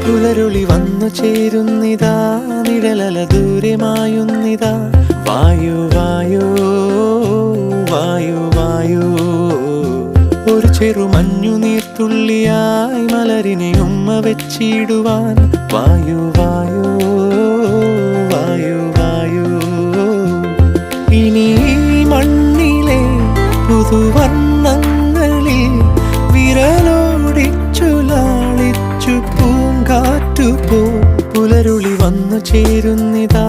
പുലരുളി വന്നു ചേരുന്നിതാ, നിഴലല ദൂരെ മായുന്നിതാ. വായു വായു വായു വായു, ഒരു ചെറു മഞ്ഞു നീർത്തുള്ളിയായി മലരിനെ ഉമ്മ വെച്ചിടുവാൻ. വായു വായു വായു വായു, ഇനി മണ്ണിലെ പുതുവർണ്ണങ്ങളിൽ വിരലോടിച്ചു ലാളിച്ചു പൂങ്കാറ്റുപോ. പുലരുളി വന്നു ചേരുന്നിതാ,